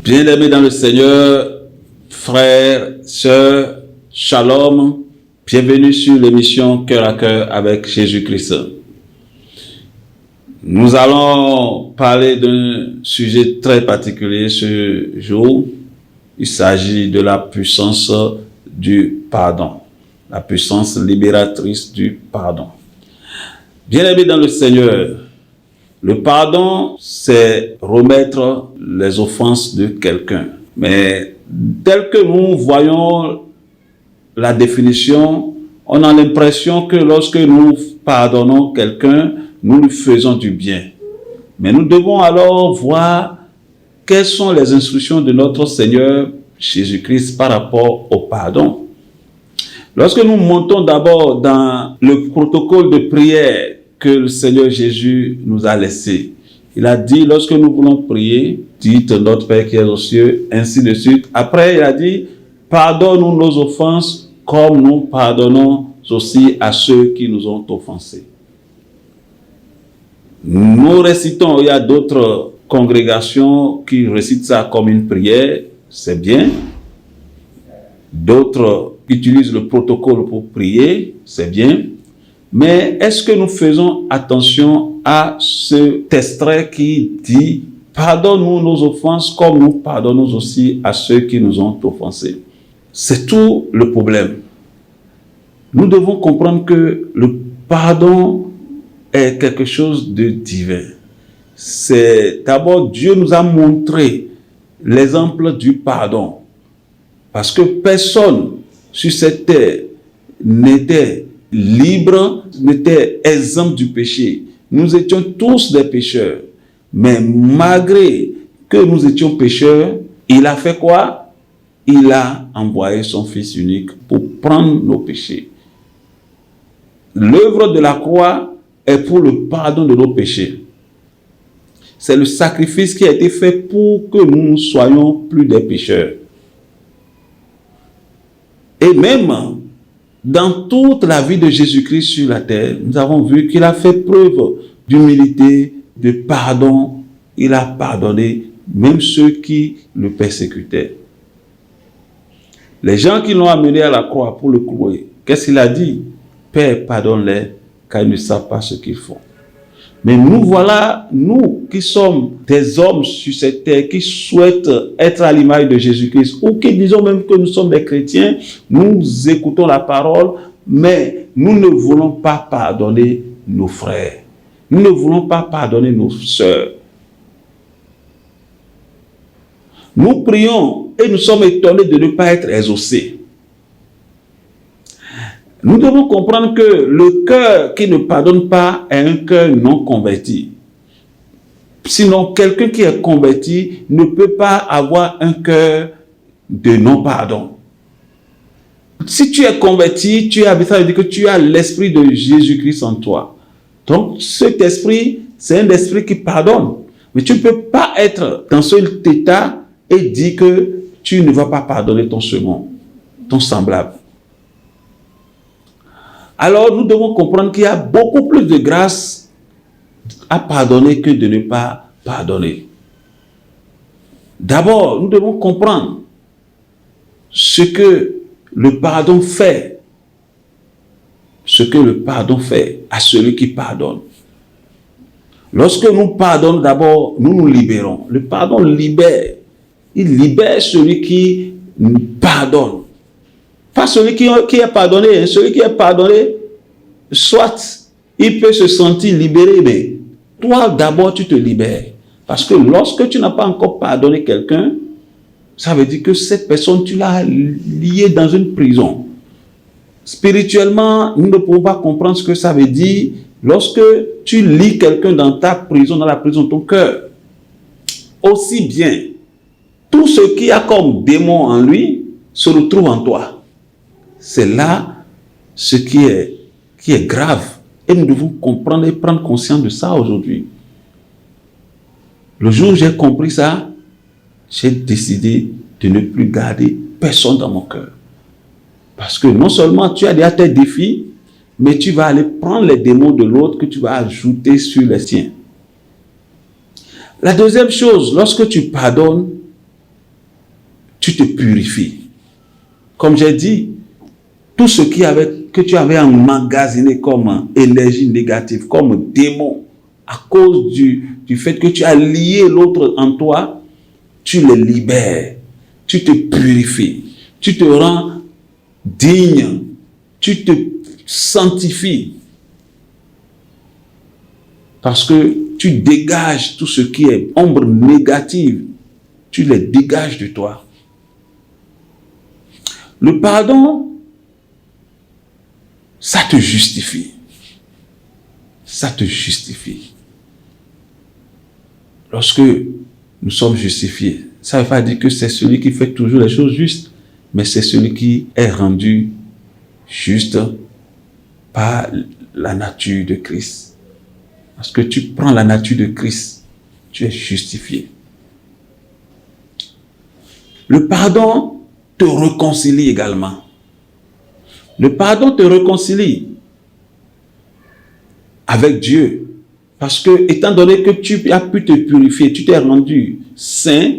Bien-aimés dans le Seigneur, frères, sœurs, shalom, bienvenue sur l'émission Cœur à Cœur avec Jésus-Christ. Nous allons parler d'un sujet très particulier ce jour. Il s'agit de la puissance du pardon, la puissance libératrice du pardon. Bien-aimés dans le Seigneur, le pardon, c'est remettre les offenses de quelqu'un. Mais tel que nous voyons la définition, on a l'impression que lorsque nous pardonnons quelqu'un, nous lui faisons du bien. Mais nous devons alors voir quelles sont les instructions de notre Seigneur Jésus-Christ par rapport au pardon. Lorsque nous montons d'abord dans le protocole de prière que le Seigneur Jésus nous a laissé, il a dit, lorsque nous voulons prier, dites notre Père qui est aux cieux, ainsi de suite. Après, il a dit, pardonne-nous nos offenses comme nous pardonnons aussi à ceux qui nous ont offensés. Nous récitons, il y a d'autres congrégations qui récitent ça comme une prière, c'est bien. D'autres utilisent le protocole pour prier, c'est bien. Mais est-ce que nous faisons attention à cet extrait qui dit « Pardonne-nous nos offenses comme nous pardonnons aussi à ceux qui nous ont offensés ». C'est tout le problème. Nous devons comprendre que le pardon est quelque chose de divin. C'est d'abord Dieu nous a montré l'exemple du pardon. Parce que personne sur cette terre n'était libre, n'était exempt du péché. Nous étions tous des pécheurs. Mais malgré que nous étions pécheurs, il a fait quoi? Il a envoyé son Fils unique pour prendre nos péchés. L'œuvre de la croix est pour le pardon de nos péchés. C'est le sacrifice qui a été fait pour que nous ne soyons plus des pécheurs. Et même dans toute la vie de Jésus-Christ sur la terre, nous avons vu qu'il a fait preuve d'humilité, de pardon. Il a pardonné même ceux qui le persécutaient. Les gens qui l'ont amené à la croix pour le clouer, qu'est-ce qu'il a dit? Père, pardonne-les, car ils ne savent pas ce qu'ils font. Mais nous voilà, nous qui sommes des hommes sur cette terre, qui souhaitent être à l'image de Jésus-Christ, ou qui disons même que nous sommes des chrétiens, nous écoutons la parole, mais nous ne voulons pas pardonner nos frères. Nous ne voulons pas pardonner nos sœurs. Nous prions et nous sommes étonnés de ne pas être exaucés. Nous devons comprendre que le cœur qui ne pardonne pas est un cœur non converti. Sinon, quelqu'un qui est converti ne peut pas avoir un cœur de non-pardon. Si tu es converti, ça veut dire que tu as l'esprit de Jésus-Christ en toi. Donc, cet esprit, c'est un esprit qui pardonne. Mais tu ne peux pas être dans cet état et dire que tu ne vas pas pardonner ton second, ton semblable. Alors, nous devons comprendre qu'il y a beaucoup plus de grâce à pardonner que de ne pas pardonner. D'abord, nous devons comprendre ce que le pardon fait. Ce que le pardon fait à celui qui pardonne. Lorsque nous pardonnons, d'abord, nous nous libérons. Le pardon libère. Il libère celui qui pardonne. Pas celui qui est pardonné. Celui qui est pardonné, soit il peut se sentir libéré, mais toi d'abord tu te libères. Parce que lorsque tu n'as pas encore pardonné quelqu'un, ça veut dire que cette personne, tu l'as liée dans une prison. Spirituellement, nous ne pouvons pas comprendre ce que ça veut dire lorsque tu lis quelqu'un dans ta prison, dans la prison de ton cœur. Aussi bien, tout ce qui a comme démon en lui se retrouve en toi. C'est là ce qui est grave. Et nous devons comprendre et prendre conscience de ça aujourd'hui. Le jour où j'ai compris ça, j'ai décidé de ne plus garder personne dans mon cœur. Parce que non seulement tu as déjà tes défis, mais tu vas aller prendre les démons de l'autre que tu vas ajouter sur les tiens. La deuxième chose, lorsque tu pardonnes, tu te purifies. Comme j'ai dit, tout ce que tu avais emmagasiné comme énergie négative, comme démon, à cause du fait que tu as lié l'autre en toi, tu le libères, tu te purifies, tu te rends digne, tu te sanctifies. Parce que tu dégages tout ce qui est ombre négative, tu les dégages de toi. Le pardon, ça te justifie. Ça te justifie. Lorsque nous sommes justifiés, ça ne veut pas dire que c'est celui qui fait toujours les choses justes, mais c'est celui qui est rendu juste par la nature de Christ. Parce que tu prends la nature de Christ, tu es justifié. Le pardon te réconcilie également. Le pardon te réconcilie avec Dieu. Parce que, étant donné que tu as pu te purifier, tu t'es rendu saint,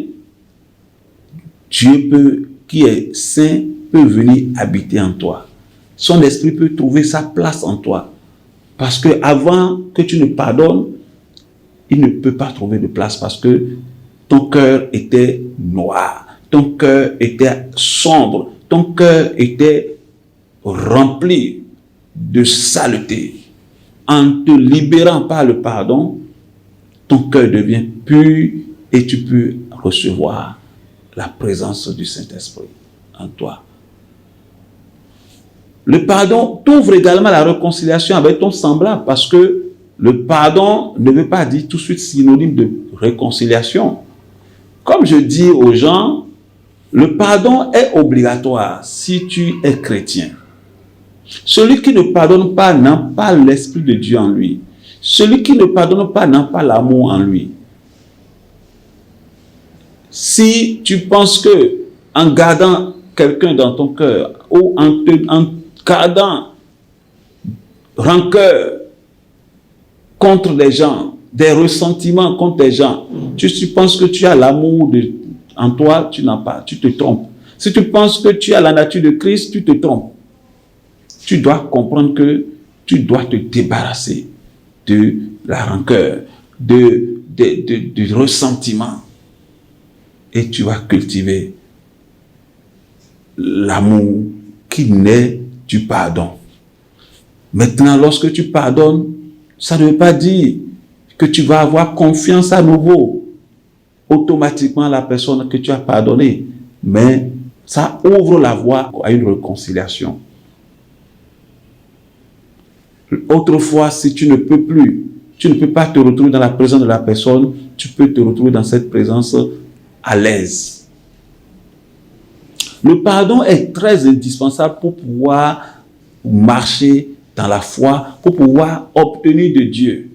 Dieu qui est saint, peut venir habiter en toi. Son esprit peut trouver sa place en toi. Parce que avant que tu ne pardonnes, il ne peut pas trouver de place parce que ton cœur était noir, ton cœur était sombre, ton cœur était rempli de saleté. En te libérant par le pardon, ton cœur devient pur et tu peux recevoir la présence du Saint-Esprit en toi. Le pardon t'ouvre également la réconciliation avec ton semblable parce que le pardon ne veut pas dire tout de suite synonyme de réconciliation. Comme je dis aux gens, le pardon est obligatoire si tu es chrétien. Celui qui ne pardonne pas n'a pas l'Esprit de Dieu en lui. Celui qui ne pardonne pas n'a pas l'amour en lui. Si tu penses que en gardant quelqu'un dans ton cœur ou en gardant rancœur contre les gens, des ressentiments contre les gens, tu penses que tu as l'amour en toi, tu n'as pas, tu te trompes. Si tu penses que tu as la nature de Christ, tu te trompes. Tu dois comprendre que tu dois te débarrasser de la rancœur, du ressentiment. Et tu vas cultiver l'amour qui naît du pardon. Maintenant, lorsque tu pardonnes, ça ne veut pas dire que tu vas avoir confiance à nouveau, automatiquement à la personne que tu as pardonnée. Mais ça ouvre la voie à une réconciliation. Autrefois, si tu ne peux plus, tu ne peux pas te retrouver dans la présence de la personne, tu peux te retrouver dans cette présence à l'aise. Le pardon est très indispensable pour pouvoir marcher dans la foi, pour pouvoir obtenir de Dieu.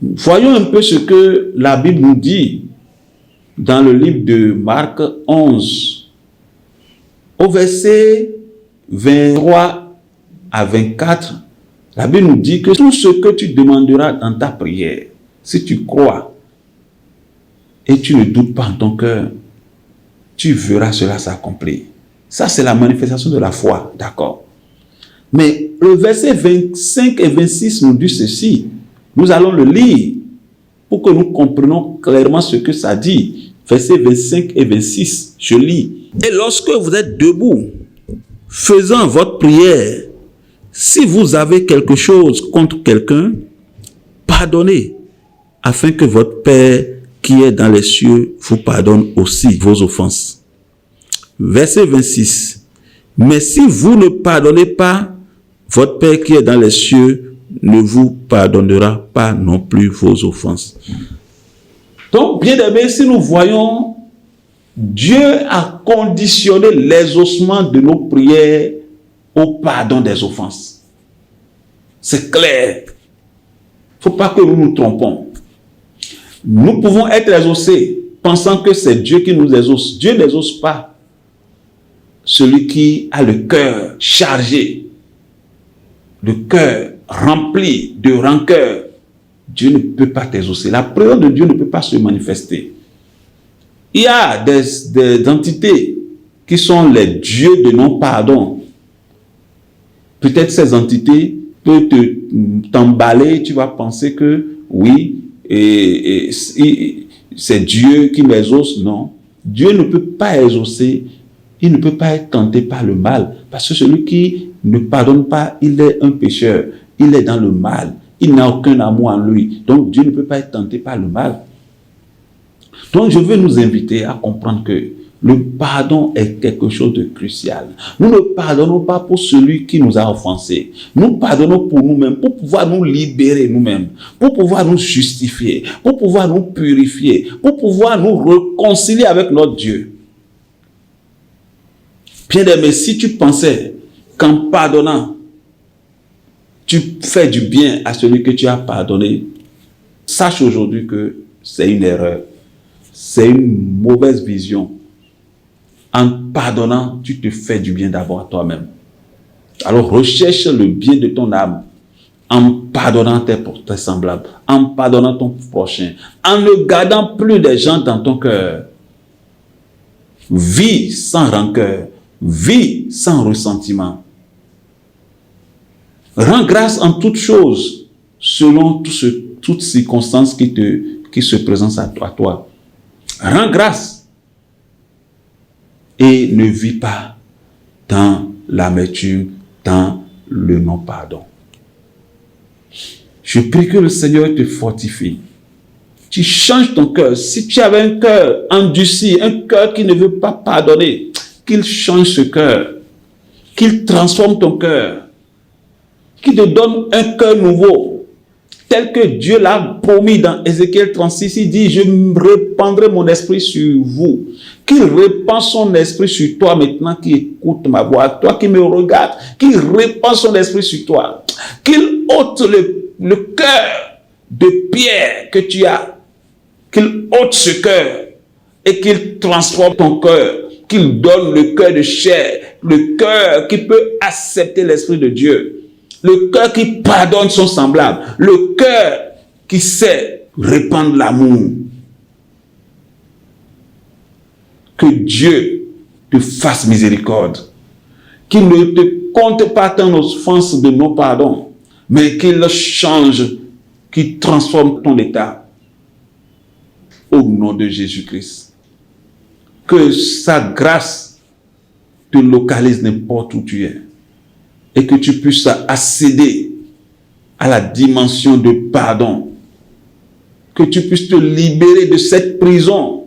Voyons un peu ce que la Bible nous dit dans le livre de Marc 11, au verset 23 à 24, la Bible nous dit que tout ce que tu demanderas dans ta prière, si tu crois et tu ne doutes pas en ton cœur, tu verras cela s'accomplir. Ça, c'est la manifestation de la foi, d'accord? Mais le verset 25 et 26 nous dit ceci. Nous allons le lire pour que nous comprenions clairement ce que ça dit. Versets 25 et 26, je lis. Et lorsque vous êtes debout, faisant votre prière, si vous avez quelque chose contre quelqu'un, pardonnez, afin que votre Père qui est dans les cieux vous pardonne aussi vos offenses. Verset 26. Mais si vous ne pardonnez pas, votre Père qui est dans les cieux ne vous pardonnera pas non plus vos offenses. Donc, bien aimés, si nous voyons, Dieu a conditionné l'exaucement de nos prières au pardon des offenses. C'est clair. Il ne faut pas que nous nous trompons. Nous pouvons être exaucés pensant que c'est Dieu qui nous exauce. Dieu n'exauce pas celui qui a le cœur chargé, le cœur rempli de rancœur. Dieu ne peut pas t'exaucer. La présence de Dieu ne peut pas se manifester. Il y a des entités qui sont les dieux de non-pardon. Peut-être ces entités peuvent t'emballer, tu vas penser que oui, et c'est Dieu qui m'exauce. Non, Dieu ne peut pas exaucer, il ne peut pas être tenté par le mal, parce que celui qui ne pardonne pas, il est un pécheur, il est dans le mal, il n'a aucun amour en lui, donc Dieu ne peut pas être tenté par le mal. Donc je veux nous inviter à comprendre que le pardon est quelque chose de crucial. Nous ne pardonnons pas pour celui qui nous a offensés. Nous pardonnons pour nous-mêmes, pour pouvoir nous libérer nous-mêmes, pour pouvoir nous justifier, pour pouvoir nous purifier, pour pouvoir nous réconcilier avec notre Dieu. Bien-aimé, si tu pensais qu'en pardonnant, tu fais du bien à celui que tu as pardonné, sache aujourd'hui que c'est une erreur. C'est une mauvaise vision. En pardonnant, tu te fais du bien d'abord à toi-même. Alors recherche le bien de ton âme en pardonnant tes semblables, en pardonnant ton prochain, en ne gardant plus des gens dans ton cœur. Vis sans rancœur, vis sans ressentiment. Rends grâce en toutes choses, selon toutes circonstances qui se présentent à toi. Rends grâce. Et ne vis pas dans l'amertume, dans le non-pardon. Je prie que le Seigneur te fortifie. Tu changes ton cœur. Si tu avais un cœur endurci, un cœur qui ne veut pas pardonner, qu'il change ce cœur, qu'il transforme ton cœur, qu'il te donne un cœur nouveau, tel que Dieu l'a promis dans Ézéchiel 36, il dit, je répandrai mon esprit sur vous. Qu'il répand son esprit sur toi maintenant qui écoute ma voix, toi qui me regardes, qu'il répand son esprit sur toi. Qu'il ôte le cœur de pierre que tu as, qu'il ôte ce cœur et qu'il transforme ton cœur, qu'il donne le cœur de chair, le cœur qui peut accepter l'Esprit de Dieu. Le cœur qui pardonne son semblable. Le cœur qui sait répandre l'amour. Que Dieu te fasse miséricorde. Qu'il ne te compte pas ton offense de non-pardon, mais qu'il change, qu'il transforme ton état. Au nom de Jésus-Christ. Que sa grâce te localise n'importe où tu es. Et que tu puisses accéder à la dimension de pardon. Que tu puisses te libérer de cette prison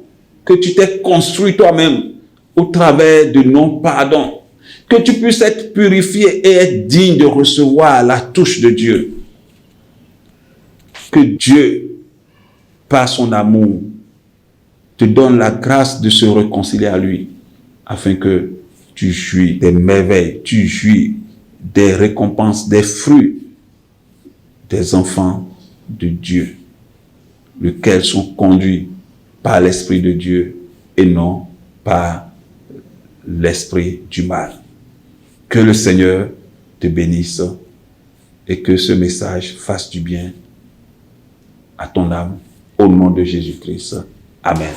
que tu t'es construit toi-même au travers de non-pardon. Que tu puisses être purifié et être digne de recevoir la touche de Dieu. Que Dieu, par son amour, te donne la grâce de se réconcilier à lui, afin que tu jouis des merveilles, tu jouis des récompenses, des fruits des enfants de Dieu, lesquels sont conduits par l'Esprit de Dieu et non par l'esprit du mal. Que le Seigneur te bénisse et que ce message fasse du bien à ton âme au nom de Jésus-Christ. Amen.